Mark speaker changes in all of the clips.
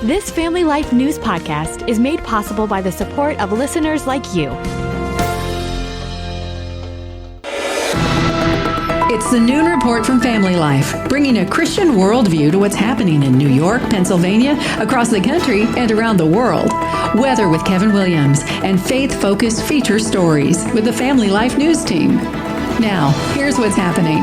Speaker 1: This Family Life News podcast is made possible by the support of listeners like you.
Speaker 2: It's the Noon Report from Family Life, bringing a Christian worldview to what's happening in New York, Pennsylvania, across the country, and around the world. Weather with Kevin Williams, and faith-focused feature stories with the Family Life News team. Now, here's what's happening.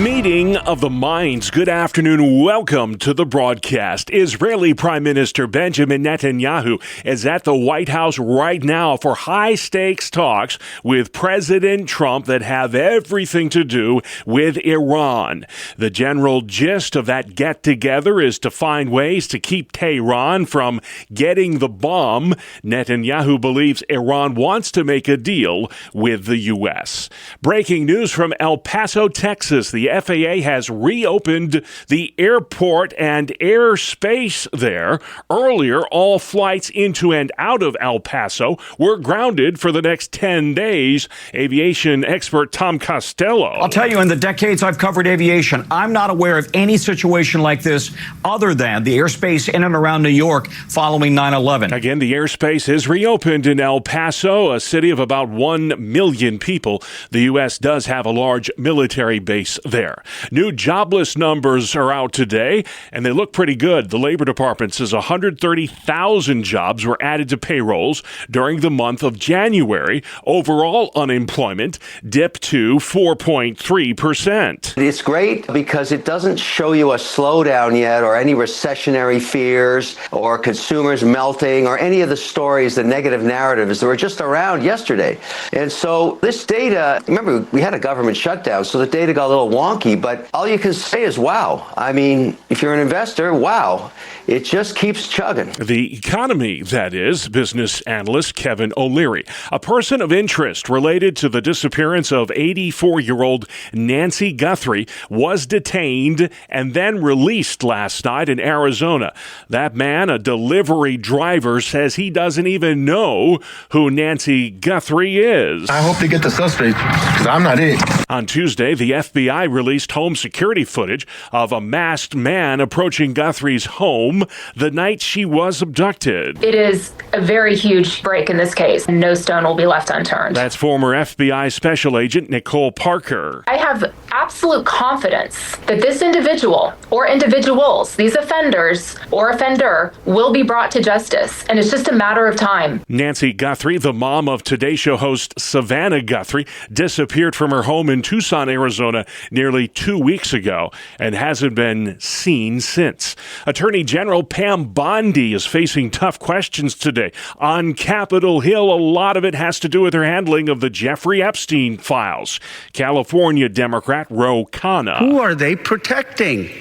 Speaker 3: Meeting of the minds. Good afternoon. Welcome to the broadcast. Israeli Prime Minister Benjamin Netanyahu is at the White House right now for high-stakes talks with President Trump that have everything to do with Iran. The general gist of that get-together is to find ways to keep Tehran from getting the bomb. Netanyahu believes Iran wants to make a deal with the U.S. Breaking news from El Paso, Texas. The FAA has reopened the airport and airspace there. Earlier, all flights into and out of El Paso were grounded for the next 10 days. Aviation expert Tom Costello.
Speaker 4: I'll tell you, in the decades I've covered aviation, I'm not aware of any situation like this other than the airspace in and around New York following 9/11.
Speaker 3: Again, the airspace is reopened in El Paso, a city of about 1 million people. The U.S. does have a large military base there. New jobless numbers are out today, and they look pretty good. The Labor Department says 130,000 jobs were added to payrolls during the month of January. Overall unemployment dipped to 4.3%.
Speaker 5: It's great because it doesn't show you a slowdown yet or any recessionary fears or consumers melting or any of the stories, the negative narratives that were just around yesterday. And so this data, remember, we had a government shutdown, so the data got a little wonky, but all you can say is, wow. I mean, if you're an investor, wow. It just keeps chugging.
Speaker 3: The economy, that is, business analyst Kevin O'Leary, a person of interest related to the disappearance of 84-year-old Nancy Guthrie, was detained and then released last night in Arizona. That man, a delivery driver, says he doesn't even know who Nancy Guthrie is.
Speaker 6: I hope they get the suspect, because I'm not it.
Speaker 3: On Tuesday, the FBI released home security footage of a masked man approaching Guthrie's home the night she was abducted.
Speaker 7: It is a very huge break in this case, and no stone will be left unturned.
Speaker 3: That's former FBI Special Agent Nicole Parker.
Speaker 7: I have absolute confidence that this individual or individuals, these offenders or offender, will be brought to justice, and it's just a matter of time.
Speaker 3: Nancy Guthrie, the mom of Today Show host Savannah Guthrie, disappeared from her home in Tucson, Arizona nearly 2 weeks ago and hasn't been seen since. Attorney General Pam Bondi is facing tough questions today on Capitol Hill. A lot of it has to do with her handling of the Jeffrey Epstein files. California Democrat Ro Khanna.
Speaker 8: Who are they protecting?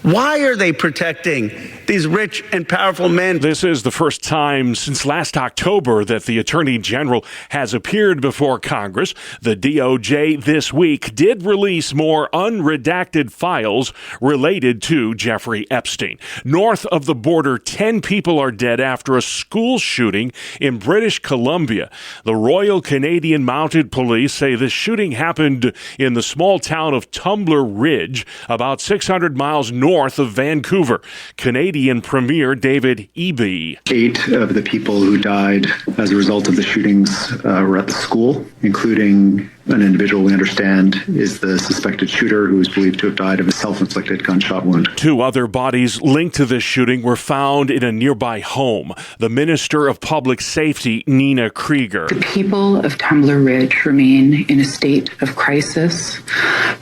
Speaker 8: Why are they protecting these rich and powerful men?
Speaker 3: This is the first time since last October that the Attorney General has appeared before Congress. The DOJ this week did release more unredacted files related to Jeffrey Epstein. North of the border, 10 people are dead after a school shooting in British Columbia. The Royal Canadian Mounted Police say the shooting happened in the small town of Tumbler Ridge, about 600 miles north of Vancouver. Canadian Premier David Eby.
Speaker 9: 8 of the people who died as a result of the shootings were at the school, including an individual we understand is the suspected shooter, who is believed to have died of a self-inflicted gunshot wound.
Speaker 3: 2 other bodies linked to this shooting were found in a nearby home. The Minister of Public Safety, Nina Krieger.
Speaker 10: The people of Tumbler Ridge remain in a state of crisis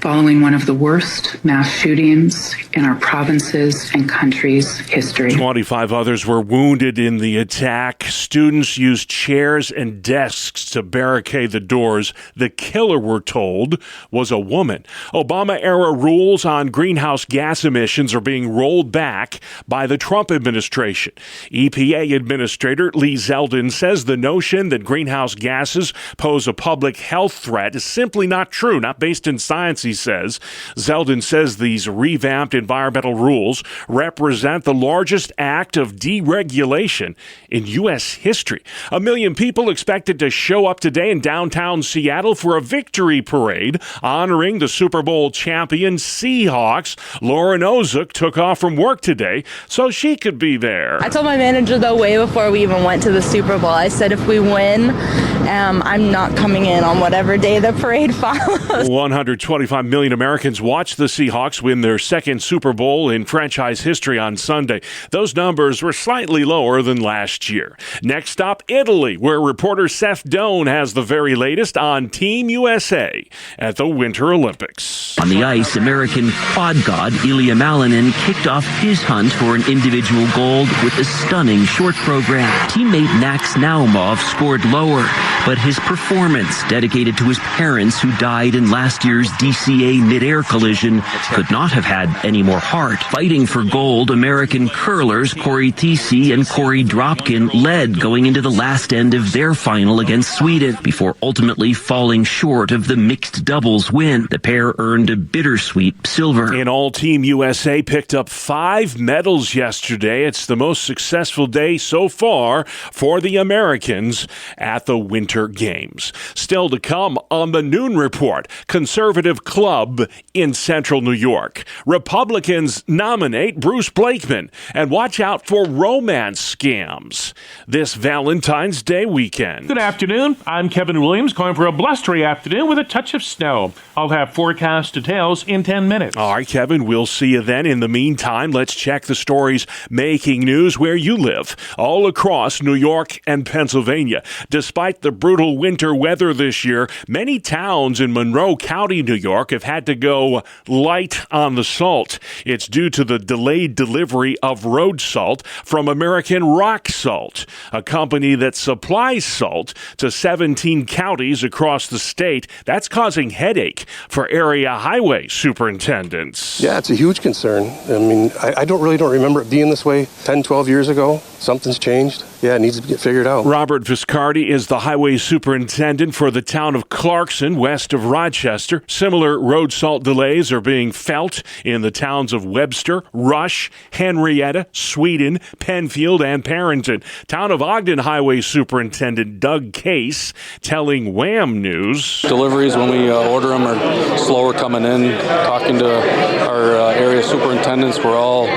Speaker 10: following one of the worst mass shootings in our province's and country's history.
Speaker 3: 25 others were wounded in the attack. Students used chairs and desks to barricade the doors. The killer, we're told, was a woman. Obama-era rules on greenhouse gas emissions are being rolled back by the Trump administration. EPA Administrator Lee Zeldin says the notion that greenhouse gases pose a public health threat is simply not true, not based in science, he says. Zeldin says these revamped environmental rules represent the the largest act of deregulation in U.S. history. 1 million people expected to show up today in downtown Seattle for a victory parade honoring the Super Bowl champion Seahawks. Lauren Ozuk took off from work today so she could be there.
Speaker 11: I told my manager, though, way before we even went to the Super Bowl, I said if we win, I'm not coming in on whatever day the parade follows.
Speaker 3: 125 million Americans watched the Seahawks win their second Super Bowl in franchise history on Sunday. Those numbers were slightly lower than last year. Next stop, Italy, where reporter Seth Doan has the very latest on Team USA at the Winter Olympics.
Speaker 12: On the ice, American quad god Ilya Malinin kicked off his hunt for an individual gold with a stunning short program. Teammate Max Naumov scored lower, but his performance, dedicated to his parents who died in last year's DCA mid-air collision, could not have had any more heart. Fighting for gold, American curlers Corey Thiese and Corey Dropkin led going into the last end of their final against Sweden before ultimately falling short of the mixed doubles win. The pair earned a bittersweet silver.
Speaker 3: In all, Team USA picked up 5 medals yesterday. It's the most successful day so far for the Americans at the Winter Games. Still to come on the Noon Report, conservative club in central New York. Republicans nominate Bruce Blakeman, and watch out for romance scams this Valentine's Day weekend.
Speaker 13: Good afternoon. I'm Kevin Williams, going for a blustery afternoon with a touch of snow. I'll have forecast details in 10 minutes.
Speaker 3: All right, Kevin, we'll see you then. In the meantime, let's check the stories making news where you live, all across New York and Pennsylvania. Despite the brutal winter weather this year, many towns in Monroe County, New York, have had to go light on the salt. It's due to the delayed delivery of road salt from American Rock Salt, a company that supplies salt to 17 counties across the state. That's causing headache for area highway superintendents.
Speaker 6: Yeah, it's a huge concern. I mean, I don't remember it being this way 10, 12 years ago. Something's changed. Yeah, it needs to get figured out.
Speaker 3: Robert Viscardi is the highway superintendent for the town of Clarkson, west of Rochester. Similar road salt delays are being felt in the towns of Webster, Rush, Henrietta, Sweden, Penfield, and Parrington. Town of Ogden Highway Superintendent Doug Case telling Wham! News.
Speaker 14: Deliveries, when we order them, are slower coming in. Talking to our area superintendents, we're all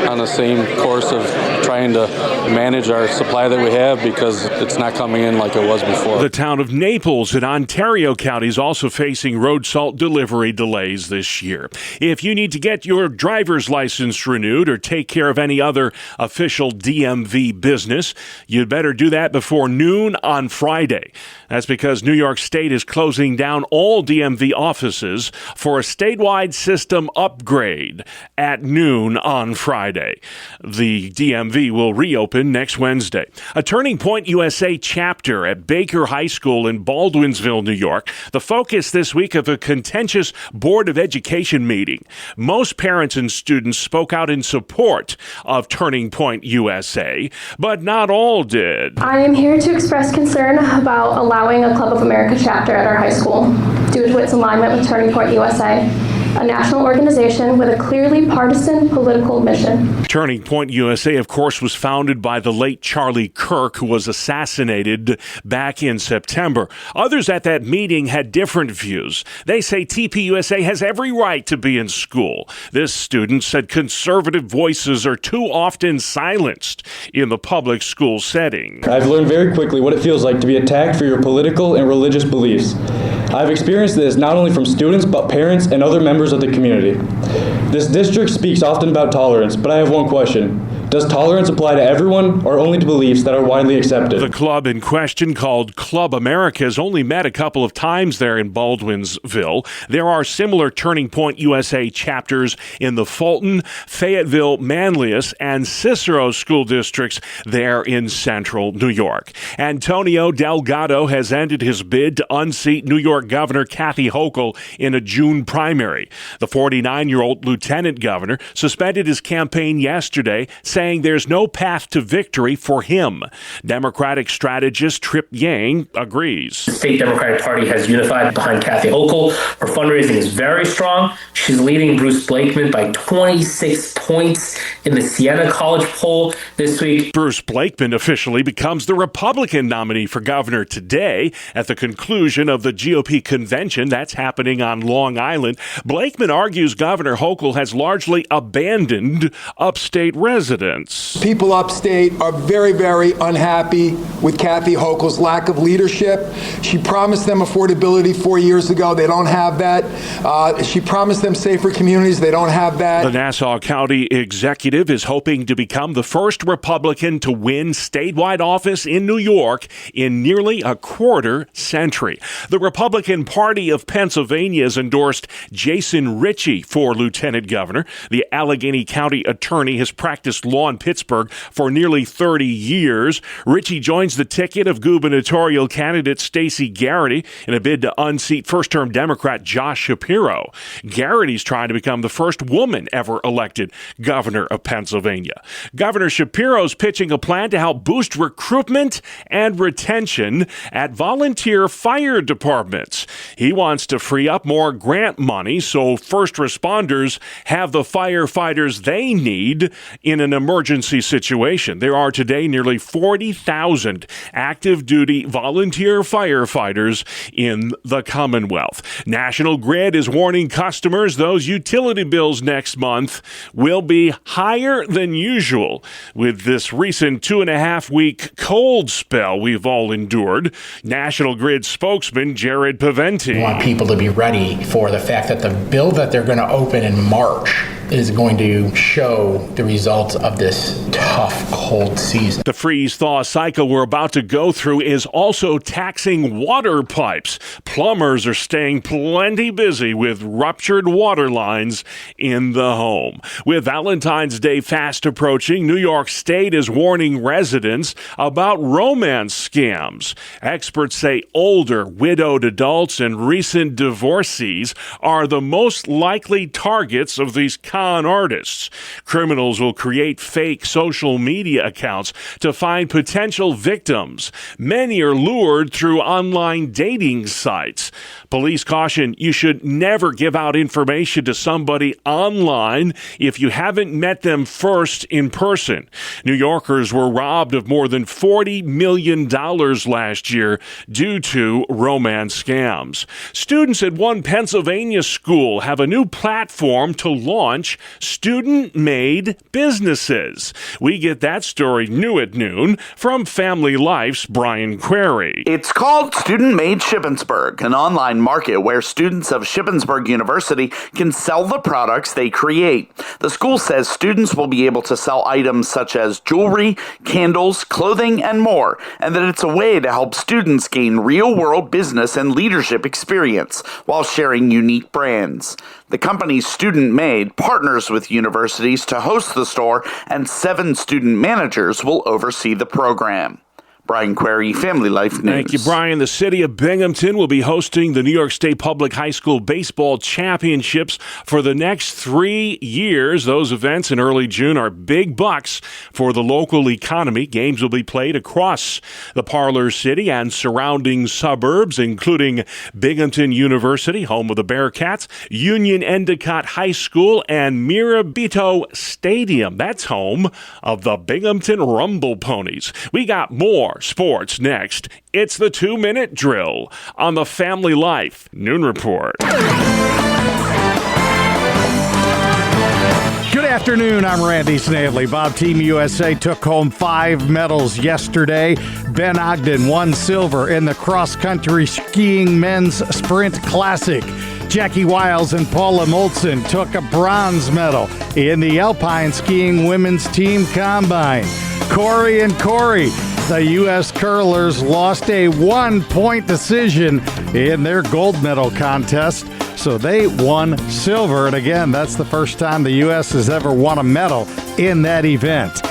Speaker 14: on the same course of trying to manage our supply that we have because it's not coming in like it was before.
Speaker 3: The town of Naples in Ontario County is also facing road salt delivery delays this year. If you need to get your driver's license renewed or take care of any other official DMV business, you'd better do that before noon on Friday. That's because New York State is closing down all DMV offices for a statewide system upgrade at noon on Friday. The DMV will reopen next Wednesday. A Turning Point USA chapter at Baker High School in Baldwinsville, New York. The focus this week of a contentious Board of Education meeting. Most parents and students spoke out in support of Turning Point USA, but not all did.
Speaker 15: I am here to express concern about allowing a Club of America chapter at our high school due to its alignment with Turning Point USA, a national organization with a clearly partisan political mission.
Speaker 3: Turning Point USA, of course, was founded by the late Charlie Kirk, who was assassinated back in September. Others at that meeting had different views. They say TPUSA has every right to be in school. This student said conservative voices are too often silenced in the public school setting.
Speaker 16: I've learned very quickly what it feels like to be attacked for your political and religious beliefs. I've experienced this not only from students, but parents and other members of the community. This district speaks often about tolerance, but I have one question. Does tolerance apply to everyone or only to beliefs that are widely accepted?
Speaker 3: The club in question, called Club America, has only met a couple of times there in Baldwinsville. There are similar Turning Point USA chapters in the Fulton, Fayetteville, Manlius, and Cicero school districts there in central New York. Antonio Delgado has ended his bid to unseat New York York Governor Kathy Hochul in a June primary. The 49-year-old lieutenant governor suspended his campaign yesterday, saying there's no path to victory for him. Democratic strategist Trip Yang agrees.
Speaker 17: The state Democratic Party has unified behind Kathy Hochul. Her fundraising is very strong. She's leading Bruce Blakeman by 26 points in the Siena College poll this week.
Speaker 3: Bruce Blakeman officially becomes the Republican nominee for governor today at the conclusion of the GOP convention that's happening on Long Island. Blakeman argues Governor Hochul has largely abandoned upstate residents.
Speaker 18: People upstate are very, very unhappy with Kathy Hochul's lack of leadership. She promised them affordability 4 years ago. They don't have that. She promised them safer communities. They don't have that.
Speaker 3: The Nassau County executive is hoping to become the first Republican to win statewide office in New York in nearly a quarter century. The Republican Party of Pennsylvania has endorsed Jason Ritchie for lieutenant governor. The Allegheny County attorney has practiced law in Pittsburgh for nearly 30 years. Ritchie joins the ticket of gubernatorial candidate Stacey Garrity in a bid to unseat first-term Democrat Josh Shapiro. Garrity's trying to become the first woman ever elected governor of Pennsylvania. Governor Shapiro's pitching a plan to help boost recruitment and retention at volunteer fire departments. He wants to free up more grant money so first responders have the firefighters they need in an emergency situation. There are today nearly 40,000 active duty volunteer firefighters in the Commonwealth. National Grid is warning customers those utility bills next month will be higher than usual with this recent 2.5-week cold spell we've all endured. National Grid spokesman Jared Paventi.
Speaker 19: We want people to be ready for the fact that the bill that they're going to open in March is going to show the results of this tough, cold season.
Speaker 3: The freeze-thaw cycle we're about to go through is also taxing water pipes. Plumbers are staying plenty busy with ruptured water lines in the home. With Valentine's Day fast approaching, New York State is warning residents about romance scams. Experts say older, widowed adults and recent divorcees are the most likely targets of these con artists. Criminals will create fake social media accounts to find potential victims. Many are lured through online dating sites. Police caution you should never give out information to somebody online if you haven't met them first in person. New Yorkers were robbed of more than $40 million last year due to romance scams. Students at one Pennsylvania school have a new platform to launch student-made businesses. We get that story new at noon from Family Life's Brian Query.
Speaker 20: It's called Student Made Shippensburg, an online market where students of Shippensburg University can sell the products they create. The school says students will be able to sell items such as jewelry, candles, clothing, and more, and that it's a way to help students gain real-world business and leadership experience while sharing unique brands. The company Student Made partners with universities to host the store, and 7 student managers will oversee the program. Brian Query, Family Life News.
Speaker 3: Thank you, Brian. The city of Binghamton will be hosting the New York State Public High School Baseball Championships for the next 3 years. Those events in early June are big bucks for the local economy. Games will be played across the Parlor City and surrounding suburbs, including Binghamton University, home of the Bearcats, Union Endicott High School, and Mirabito Stadium. That's home of the Binghamton Rumble Ponies. We got more sports next. It's the 2-minute drill on the Family Life Noon Report.
Speaker 21: Good afternoon, I'm Randy Snavely. Bob Team USA took home 5 medals yesterday. Ben Ogden won silver in the cross-country skiing men's sprint classic. Jackie Wiles and Paula Moltzen took a bronze medal in the alpine skiing women's team combine. Corey, the U.S. curlers lost a 1-point decision in their gold medal contest, so they won silver. And again, that's the first time the U.S. has ever won a medal in that event.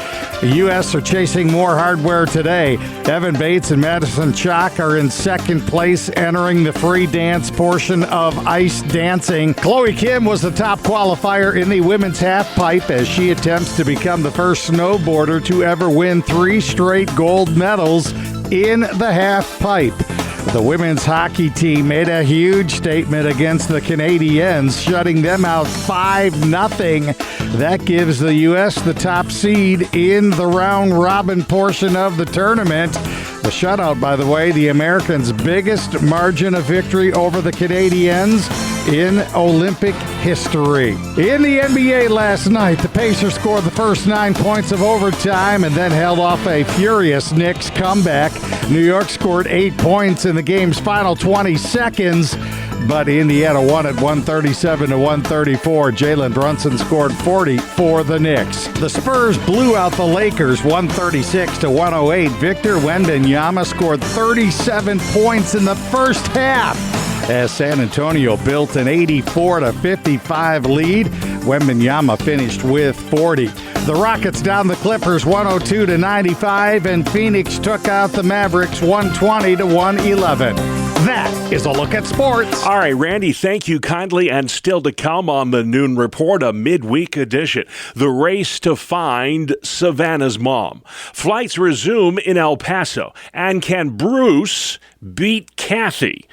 Speaker 21: The U.S. are chasing more hardware today. Evan Bates and Madison Chock are in second place, entering the free dance portion of ice dancing. Chloe Kim was the top qualifier in the women's half pipe as she attempts to become the first snowboarder to ever win 3 straight gold medals in the half pipe. The women's hockey team made a huge statement against the Canadiens, shutting them out 5-0. That gives the U.S. the top seed in the round-robin portion of the tournament. The shutout, by the way, the Americans' biggest margin of victory over the Canadiens in Olympic history. In the NBA last night, the Pacers scored the first 9 points of overtime and then held off a furious Knicks comeback. New York scored 8 points in the game's final 20 seconds, but Indiana won at 137-134. Jalen Brunson scored 40 for the Knicks. The Spurs blew out the Lakers 136-108. Victor Wembanyama scored 37 points in the first half as San Antonio built an 84-55 lead. Wembanyama finished with 40. The Rockets down the Clippers 102-95, and Phoenix took out the Mavericks 120-111. That is a look at sports.
Speaker 3: All right, Randy, thank you kindly. And still to come on the Noon Report, a midweek edition. The race to find Savannah's mom. Flights resume in El Paso. And can Bruce beat Kathy?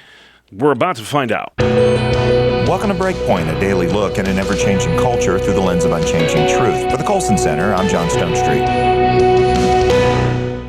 Speaker 3: We're about to find out.
Speaker 1: Welcome to Breakpoint, a daily look at an ever-changing culture through the lens of unchanging truth. For the Colson Center, I'm John Stonestreet.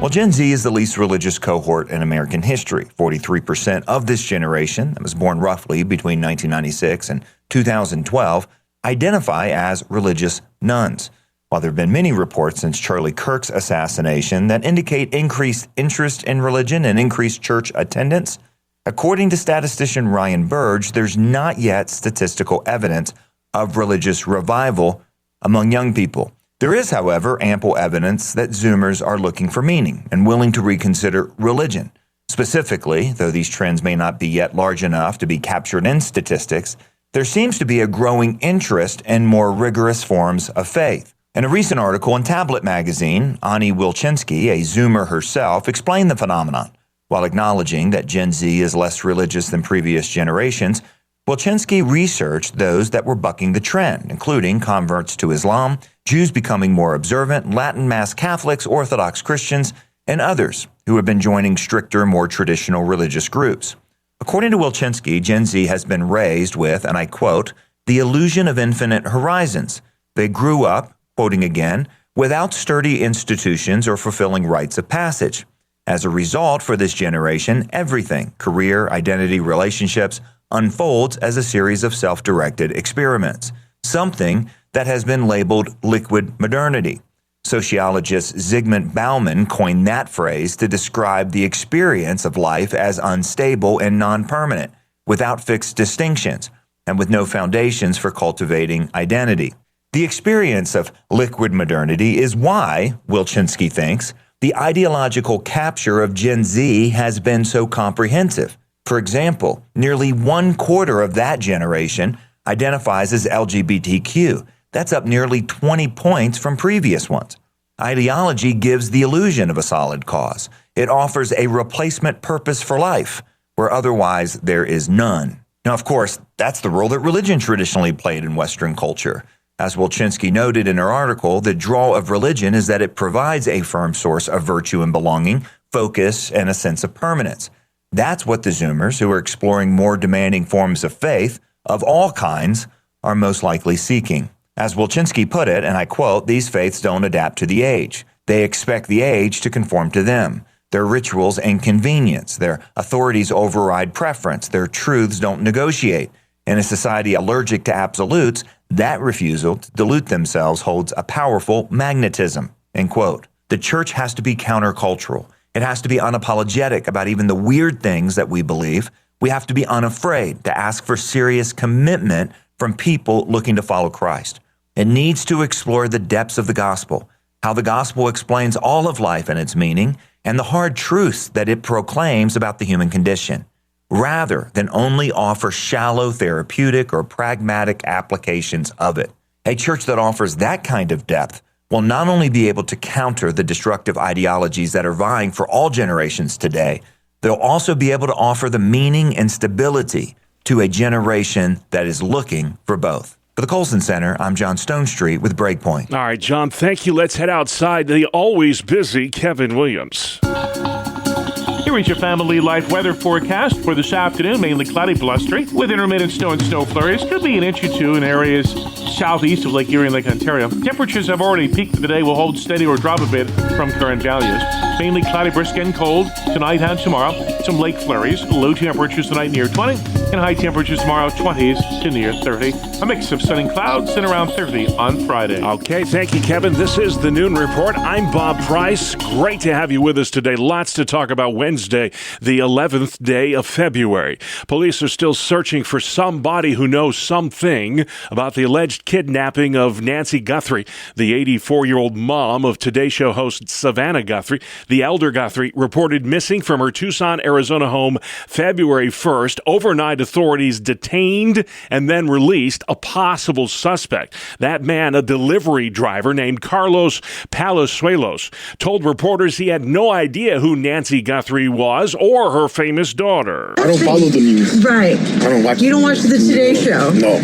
Speaker 1: Well, Gen Z is the least religious cohort in American history. 43% of this generation, that was born roughly between 1996 and 2012, identify as religious nuns. While there have been many reports since Charlie Kirk's assassination that indicate increased interest in religion and increased church attendance, according to statistician Ryan Burge, there's not yet statistical evidence of religious revival among young people. There is, however, ample evidence that Zoomers are looking for meaning and willing to reconsider religion. Specifically, though these trends may not be yet large enough to be captured in statistics, there seems to be a growing interest in more rigorous forms of faith. In a recent article in Tablet magazine, Ani Wilczynski, a Zoomer herself, explained the phenomenon. While acknowledging that Gen Z is less religious than previous generations, Wilczynski researched those that were bucking the trend, including converts to Islam, Jews becoming more observant, Latin Mass Catholics, Orthodox Christians, and others who have been joining stricter, more traditional religious groups. According to Wilczynski, Gen Z has been raised with, and I quote, the illusion of infinite horizons. They grew up, quoting again, without sturdy institutions or fulfilling rites of passage. As a result, for this generation, everything, career, identity, relationships, unfolds as a series of self-directed experiments, something that has been labeled liquid modernity. Sociologist Zygmunt Bauman coined that phrase to describe the experience of life as unstable and non-permanent, without fixed distinctions, and with no foundations for cultivating identity. The experience of liquid modernity is why, Wilczynski thinks, the ideological capture of Gen Z has been so comprehensive. For example, nearly 1/4 of that generation identifies as LGBTQ. That's up nearly 20 points from previous ones. Ideology gives the illusion of a solid cause. It offers a replacement purpose for life, where otherwise there is none. Now, of course, that's the role that religion traditionally played in Western culture. As Wilczynski noted in her article, the draw of religion is that it provides a firm source of virtue and belonging, focus, and a sense of permanence. That's what the Zoomers, who are exploring more demanding forms of faith of all kinds, are most likely seeking. As Wilczynski put it, and I quote, these faiths don't adapt to the age. They expect the age to conform to them. Their rituals inconvenience. Their authorities override preference. Their truths don't negotiate. In a society allergic to absolutes, that refusal to dilute themselves holds a powerful magnetism, end quote. The church has to be countercultural. It has to be unapologetic about even the weird things that we believe. We have to be unafraid to ask for serious commitment from people looking to follow Christ. It needs to explore the depths of the gospel, how the gospel explains all of life and its meaning, and the hard truths that it proclaims about the human condition, rather than only offer shallow therapeutic or pragmatic applications of it. A church that offers that kind of depth will not only be able to counter the destructive ideologies that are vying for all generations today, they'll also be able to offer the meaning and stability to a generation that is looking for both. For the Colson Center, I'm John Stonestreet with Breakpoint.
Speaker 3: All right, John, thank you. Let's head outside. The always busy Kevin Williams.
Speaker 13: Here is your family life weather forecast for this afternoon. Mainly cloudy, blustery, with intermittent snow and snow flurries. Could be an inch or two in areas southeast of Lake Erie and Lake Ontario. Temperatures have already peaked for the day. Will hold steady or drop a bit from current values. Mainly cloudy, brisk and cold tonight and tomorrow. Some lake flurries. Low temperatures tonight near 20, and high temperatures tomorrow 20s to near 30. A mix of sun and clouds and around 30 on Friday.
Speaker 3: Okay, thank you, Kevin. This is the Noon Report. I'm Bob Price. Great to have you with us today. Lots to talk about Wednesday, the 11th day of February. Police are still searching for somebody who knows something about the alleged kidnapping of Nancy Guthrie, the 84-year-old mom of Today Show host Savannah Guthrie. The elder Guthrie reported missing from her Tucson, Arizona home February 1st. Overnight, authorities detained and then released a possible suspect. That man, a delivery driver named Carlos Palazuelos, told reporters he had no idea who Nancy Guthrie was or her famous daughter.
Speaker 2: I don't follow the news.
Speaker 22: Right.
Speaker 2: I don't watch.
Speaker 22: You don't watch the Today Show?
Speaker 2: No.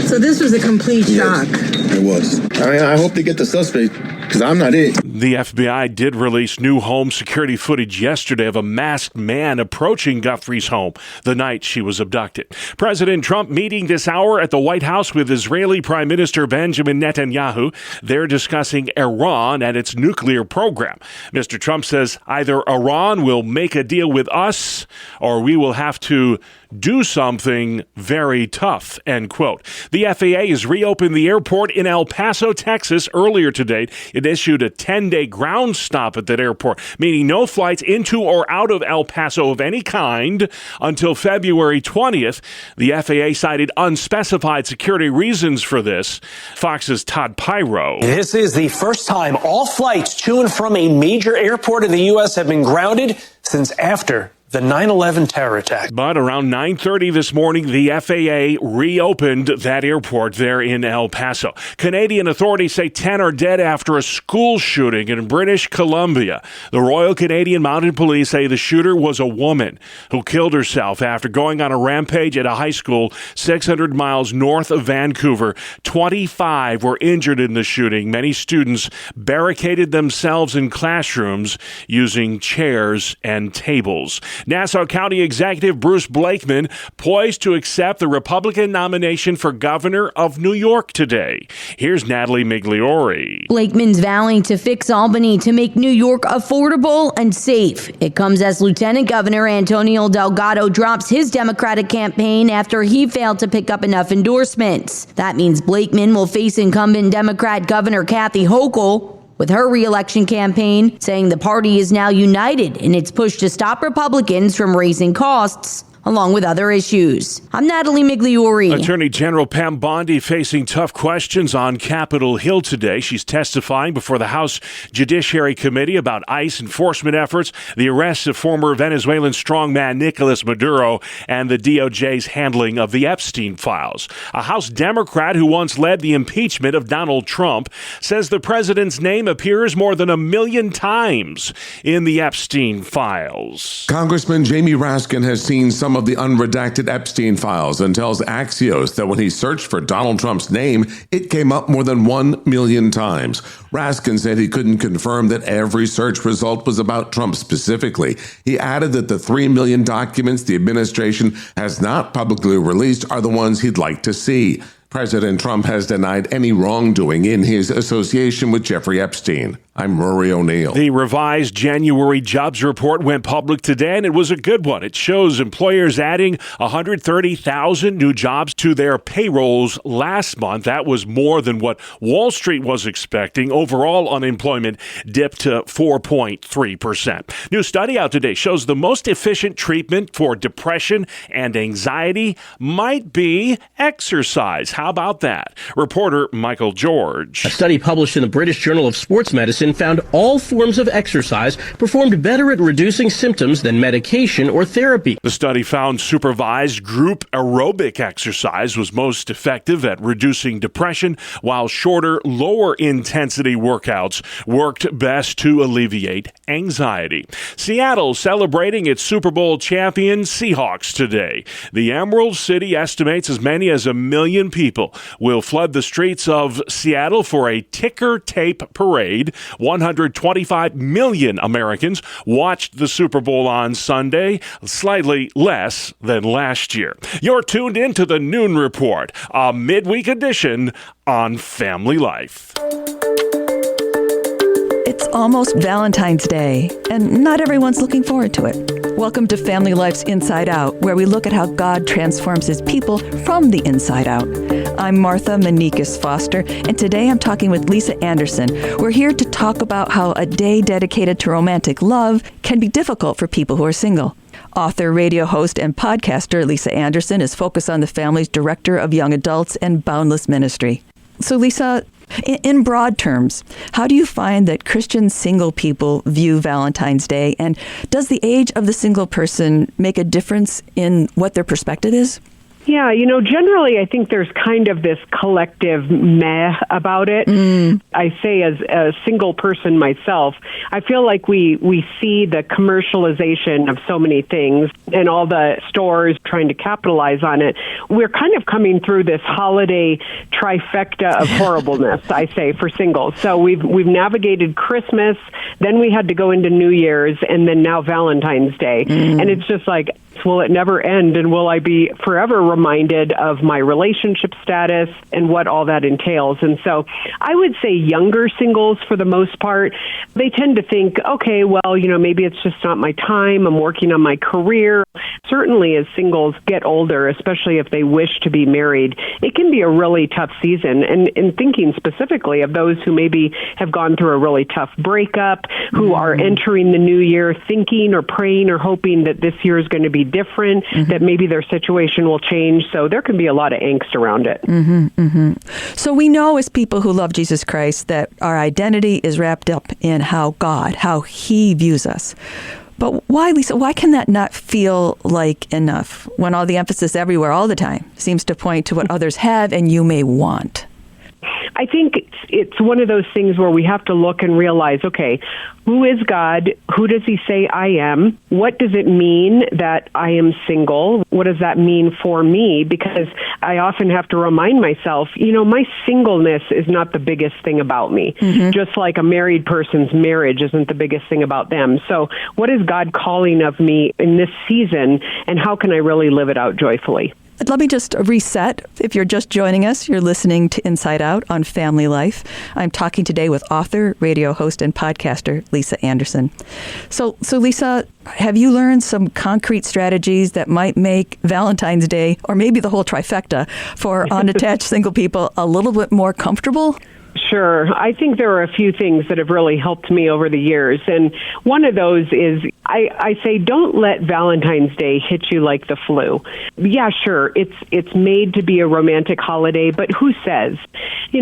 Speaker 22: So this was a complete shock.
Speaker 2: It was. I hope they get the suspect, because I'm not it.
Speaker 3: The FBI did release new home security footage yesterday of a masked man approaching Guthrie's home the night she was abducted. President Trump meeting this hour at the White House with Israeli Prime Minister Benjamin Netanyahu. They're discussing Iran and its nuclear program. Mr. Trump says either Iran will make a deal with us or we will have to do something very tough, end quote. The FAA has reopened the airport in El Paso, Texas earlier today. It issued a 10-day ground stop at that airport, meaning no flights into or out of El Paso of any kind until February 20th. The FAA cited unspecified security reasons for this. Fox's Todd Pyro.
Speaker 23: This is the first time all flights to and from a major airport in the U.S. have been grounded since after the 9/11 terror attack.
Speaker 3: But around 9:30 this morning, the FAA reopened that airport there in El Paso. Canadian authorities say 10 are dead after a school shooting in British Columbia. The Royal Canadian Mounted Police say the shooter was a woman who killed herself after going on a rampage at a high school 600 miles north of Vancouver. 25 were injured in the shooting. Many students barricaded themselves in classrooms using chairs and tables. Nassau County Executive Bruce Blakeman poised to accept the Republican nomination for governor of New York today. Here's Natalie Migliore.
Speaker 24: Blakeman's vowing to fix Albany to make New York affordable and safe. It comes as Lieutenant Governor Antonio Delgado drops his Democratic campaign after he failed to pick up enough endorsements. That means Blakeman will face incumbent Democrat Governor Kathy Hochul, with her re-election campaign saying the party is now united in its push to stop Republicans from raising costs, along with other issues. I'm Natalie Migliore.
Speaker 3: Attorney General Pam Bondi facing tough questions on Capitol Hill today. She's testifying before the House Judiciary Committee about ICE enforcement efforts, the arrest of former Venezuelan strongman Nicolas Maduro, and the DOJ's handling of the Epstein files. A House Democrat who once led the impeachment of Donald Trump says the president's name appears more than 1 million times in the Epstein files.
Speaker 25: Congressman Jamie Raskin has seen some of the unredacted Epstein files and tells Axios that when he searched for Donald Trump's name, it came up more than 1 million times. Raskin said he couldn't confirm that every search result was about Trump specifically. He added that the 3 million documents the administration has not publicly released are the ones he'd like to see. President Trump has denied any wrongdoing in his association with Jeffrey Epstein. I'm Rory O'Neill.
Speaker 3: The revised January jobs report went public today, and it was a good one. It shows employers adding 130,000 new jobs to their payrolls last month. That was more than what Wall Street was expecting. Overall unemployment dipped to 4.3%. New study out today shows the most efficient treatment for depression and anxiety might be exercise. How How about that? Reporter Michael George.
Speaker 4: A study published in the British Journal of Sports Medicine found all forms of exercise performed better at reducing symptoms than medication or therapy.
Speaker 3: The study found supervised group aerobic exercise was most effective at reducing depression, while shorter, lower intensity workouts worked best to alleviate anxiety. Seattle celebrating its Super Bowl champion Seahawks today. The Emerald City estimates as many as 1 million people will flood the streets of Seattle for a ticker tape parade. 125 million Americans watched the Super Bowl on Sunday, slightly less than last year. You're tuned into the Noon Report, a midweek edition on Family Life.
Speaker 5: It's almost Valentine's Day, and not everyone's looking forward to it. Welcome to Family Life's Inside Out, where we look at how God transforms his people from the inside out. I'm Martha Manikis Foster, and today I'm talking with Lisa Anderson. We're here to talk about how a day dedicated to romantic love can be difficult for people who are single. Author, radio host, and podcaster Lisa Anderson is focused on the family's director of young adults and Boundless Ministry. So Lisa, in broad terms, how do you find that Christian single people view Valentine's Day? And does the age of the single person make a difference in what their perspective is?
Speaker 7: Yeah, generally I think there's kind of this collective meh about it. I say as a single person myself, I feel like we see the commercialization of so many things and all the stores trying to capitalize on it. We're kind of coming through this holiday trifecta of horribleness, I say, for singles. So we've navigated Christmas, then we had to go into New Year's, and then now Valentine's Day. And it's just like, will it never end? And will I be forever reminded of my relationship status and what all that entails? And so I would say younger singles, for the most part, they tend to think, okay, well, maybe it's just not my time. I'm working on my career. Certainly as singles get older, especially if they wish to be married, it can be a really tough season. And in thinking specifically of those who maybe have gone through a really tough breakup, who are entering the new year thinking or praying or hoping that this year is going to be different, that maybe their situation will change. So there can be a lot of angst around it.
Speaker 5: So we know as people who love Jesus Christ that our identity is wrapped up in how he views us. But why, Lisa, why can that not feel like enough when all the emphasis everywhere all the time seems to point to what others have and you may want?
Speaker 7: I think it's one of those things where we have to look and realize, okay, who is God? Who does he say I am? What does it mean that I am single? What does that mean for me? Because I often have to remind myself, my singleness is not the biggest thing about me. Just like a married person's marriage isn't the biggest thing about them. So what is God calling of me in this season, and how can I really live it out joyfully?
Speaker 5: Let me just reset. If you're just joining us, you're listening to Inside Out on Family Life. I'm talking today with author, radio host, and podcaster Lisa Anderson. So Lisa, have you learned some concrete strategies that might make Valentine's Day, or maybe the whole trifecta, for unattached single people a little bit more comfortable?
Speaker 7: Sure. I think there are a few things that have really helped me over the years. And one of those is I say don't let Valentine's Day hit you like the flu. Yeah, sure, it's made to be a romantic holiday, but who says?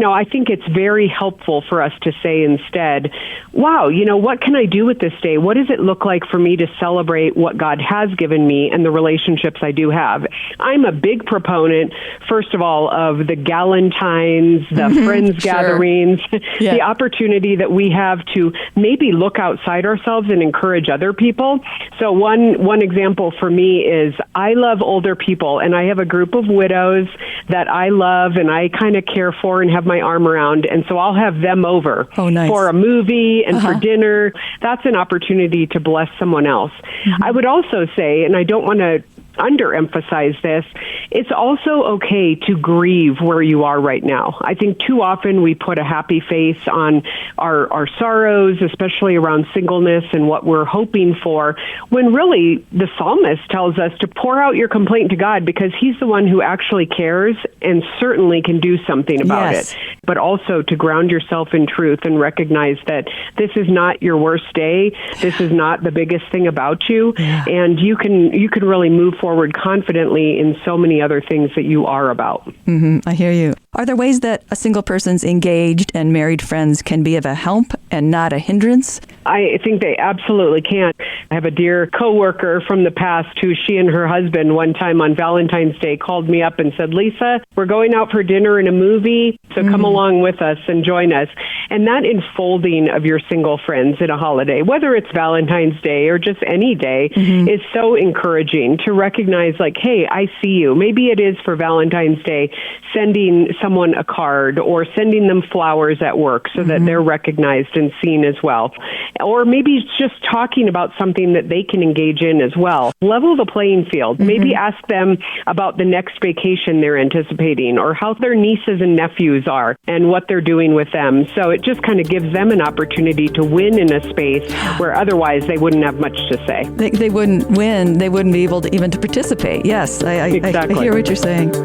Speaker 7: I think it's very helpful for us to say instead, wow, what can I do with this day? What does it look like for me to celebrate what God has given me and the relationships I do have? I'm a big proponent, first of all, of the Galentines, the Friends gatherings, the opportunity that we have to maybe look outside ourselves and encourage other people. So one example for me is I love older people, and I have a group of widows that I love and I kind of care for and have my arm around, and so I'll have them over for a movie and for dinner. That's an opportunity to bless someone else. I would also say, and I don't want to underemphasize this, it's also okay to grieve where you are right now. I think too often we put a happy face on our sorrows, especially around singleness and what we're hoping for, when really the psalmist tells us to pour out your complaint to God because he's the one who actually cares and certainly can do something about it. But also to ground yourself in truth and recognize that this is not your worst day. This is not the biggest thing about you. And you can really move forward confidently in so many other things that you are about.
Speaker 5: I hear you. Are there ways that a single person's engaged and married friends can be of a help and not a hindrance?
Speaker 7: I think they absolutely can. I have a dear coworker from the past who she and her husband one time on Valentine's Day called me up and said, Lisa, we're going out for dinner and a movie, so come along with us and join us. And that enfolding of your single friends in a holiday, whether it's Valentine's Day or just any day, is so encouraging to recognize, like, hey, I see you. Maybe it is for Valentine's Day, sending someone a card or sending them flowers at work so that they're recognized and seen as well. Or maybe it's just talking about something that they can engage in as well. Level the playing field. Maybe ask them about the next vacation they're anticipating or how their nieces and nephews are and what they're doing with them. So it just kind of gives them an opportunity to win in a space where otherwise they wouldn't have much to say.
Speaker 5: They wouldn't win. They wouldn't be able to even to participate. Yes, I hear what you're saying.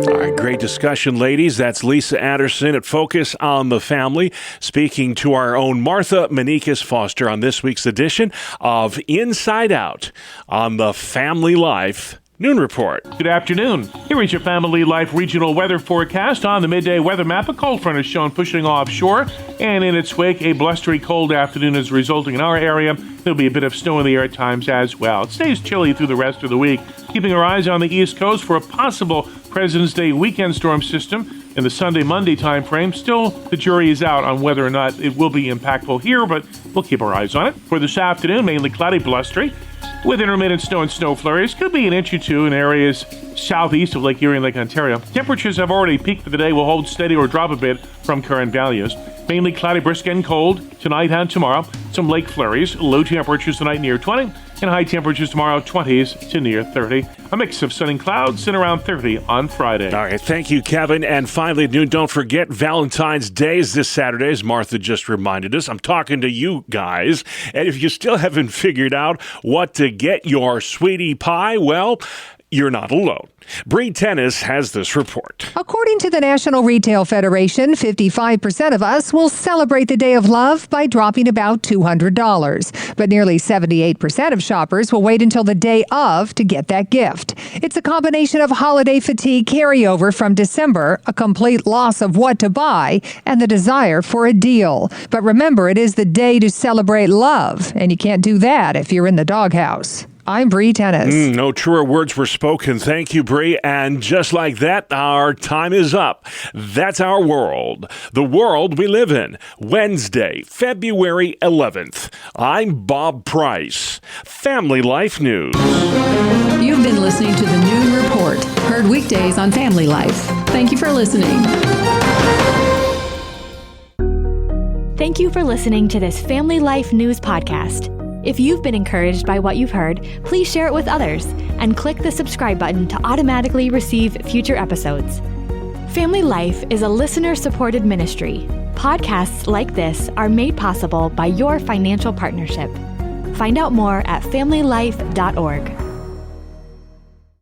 Speaker 3: All right, great discussion, ladies. That's Lisa Anderson at Focus on the Family, speaking to our own Martha Manikas Foster on this week's edition of Inside Out on the Family Life Noon Report.
Speaker 13: Good afternoon. Here is your Family Life regional weather forecast. On the midday weather map, a cold front is shown pushing offshore, and in its wake, a blustery cold afternoon is resulting in our area. There'll be a bit of snow in the air at times as well. It stays chilly through the rest of the week, keeping our eyes on the East Coast for a possible President's Day weekend storm system in the Sunday-Monday time frame. Still, the jury is out on whether or not it will be impactful here, but we'll keep our eyes on it. For this afternoon, mainly cloudy, blustery, with intermittent snow and snow flurries. Could be an inch or two in areas southeast of Lake Erie and Lake Ontario. Temperatures have already peaked for the day, will hold steady or drop a bit from current values. Mainly cloudy, brisk and cold tonight and tomorrow. Some lake flurries. Low temperatures tonight near 20, and high temperatures tomorrow 20s to near 30. A mix of sun and clouds and around 30 on Friday.
Speaker 3: All right, thank you, Kevin. And finally at noon, don't forget Valentine's Day is this Saturday, as Martha just reminded us. I'm talking to you guys. And if you still haven't figured out what to get your sweetie pie, well, you're not alone. Bree Tennis has this report.
Speaker 8: According to the National Retail Federation, 55% of us will celebrate the Day of Love by dropping about $200. But nearly 78% of shoppers will wait until the day of to get that gift. It's a combination of holiday fatigue carryover from December, a complete loss of what to buy, and the desire for a deal. But remember, it is the day to celebrate love, and you can't do that if you're in the doghouse. I'm Bree Tennis.
Speaker 3: No truer words were spoken. Thank you, Bree. And just like that, our time is up. That's our world. The world we live in. Wednesday, February 11th. I'm Bob Price. Family Life News.
Speaker 9: You've been listening to the Noon Report. Heard weekdays on Family Life. Thank you for listening.
Speaker 10: Thank you for listening to this Family Life News podcast. If you've been encouraged by what you've heard, please share it with others and click the subscribe button to automatically receive future episodes. Family Life is a listener-supported ministry. Podcasts like this are made possible by your financial partnership. Find out more at familylife.org.